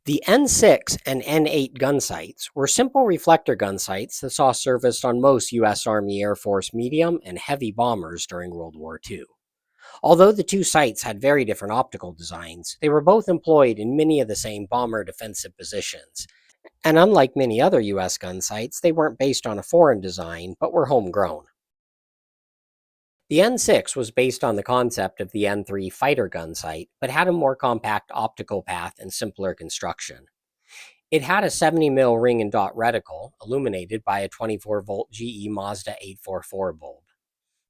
The N-6 and N-8 gun sights were simple reflector gun sights that saw service on most U.S. Army Air Force medium and heavy bombers during World War II. Although the two sights had very different optical designs, they were both employed in many of the same bomber defensive positions. And unlike many other U.S. gun sights, they weren't based on a foreign design, but were homegrown. The N-6 was based on the concept of the N-3 fighter gun sight, but had a more compact optical path and simpler construction. It had a 70 mm ring and dot reticle, illuminated by a 24-volt GE Mazda 844 bulb.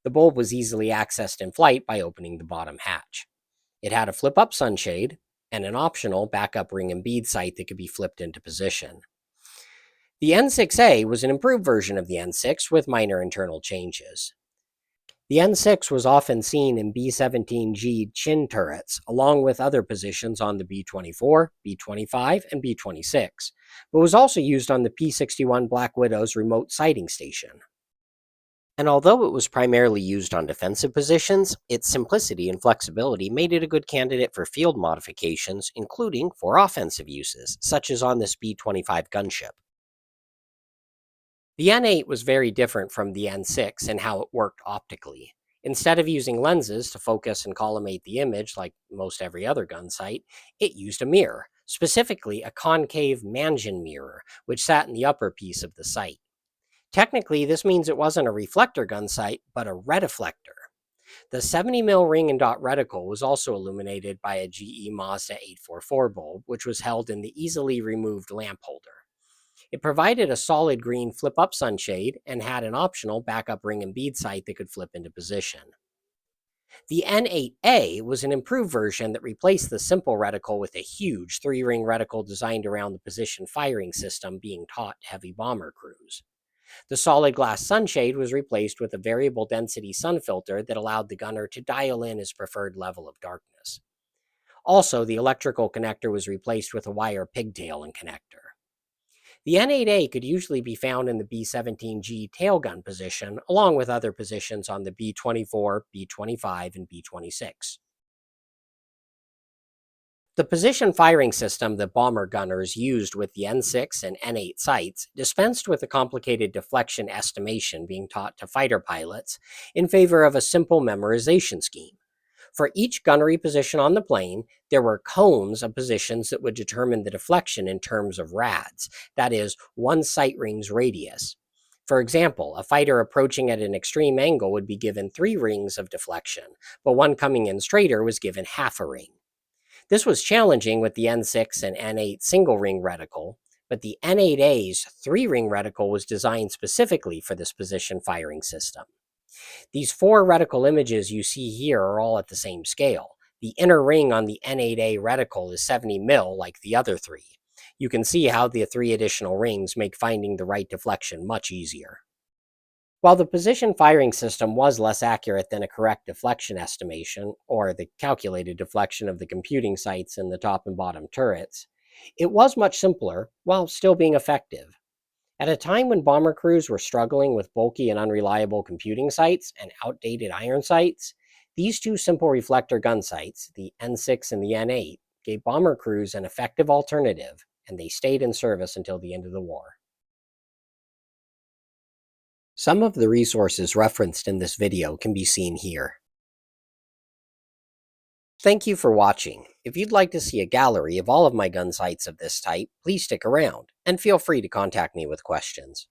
The bulb was easily accessed in flight by opening the bottom hatch. It had a flip-up sunshade and an optional backup ring and bead sight that could be flipped into position. The N-6A was an improved version of the N-6 with minor internal changes. The N-6 was often seen in B-17G chin turrets, along with other positions on the B-24, B-25, and B-26, but was also used on the P-61 Black Widow's remote sighting station. And although it was primarily used on defensive positions, its simplicity and flexibility made it a good candidate for field modifications, including for offensive uses, such as on this B-25 gunship. The N-8 was very different from the N-6 in how it worked optically. Instead of using lenses to focus and collimate the image like most every other gun sight, it used a mirror, specifically a concave Mansion mirror, which sat in the upper piece of the sight. Technically, this means it wasn't a reflector gun sight, but a retiflector. The 70 mm ring and dot reticle was also illuminated by a GE Mazda 844 bulb, which was held in the easily removed lamp holder. It provided a solid green flip-up sunshade and had an optional backup ring and bead sight that could flip into position. The N-8A was an improved version that replaced the simple reticle with a huge 3-ring reticle designed around the position firing system being taught to heavy bomber crews. The solid glass sunshade was replaced with a variable density sun filter that allowed the gunner to dial in his preferred level of darkness. Also, the electrical connector was replaced with a wire pigtail and connector. The N-8A could usually be found in the B-17G tailgun position, along with other positions on the B-24, B-25, and B-26. The position firing system that bomber gunners used with the N-6 and N-8 sights dispensed with a complicated deflection estimation being taught to fighter pilots in favor of a simple memorization scheme. For each gunnery position on the plane, there were cones of positions that would determine the deflection in terms of rads, that is, one sight ring's radius. For example, a fighter approaching at an extreme angle would be given 3 rings of deflection, but one coming in straighter was given half a ring. This was challenging with the N-6 and N-8 single ring reticle, but the N-8A's 3-ring reticle was designed specifically for this position firing system. These 4 reticle images you see here are all at the same scale. The inner ring on the N-8A reticle is 70 mm like the other 3. You can see how the 3 additional rings make finding the right deflection much easier. While the position firing system was less accurate than a correct deflection estimation, or the calculated deflection of the computing sights in the top and bottom turrets, it was much simpler while still being effective. At a time when bomber crews were struggling with bulky and unreliable computing sights and outdated iron sights, these two simple reflector gun sights, the N-6 and the N-8, gave bomber crews an effective alternative, and they stayed in service until the end of the war. Some of the resources referenced in this video can be seen here. Thank you for watching. If you'd like to see a gallery of all of my gun sights of this type, please stick around, and feel free to contact me with questions.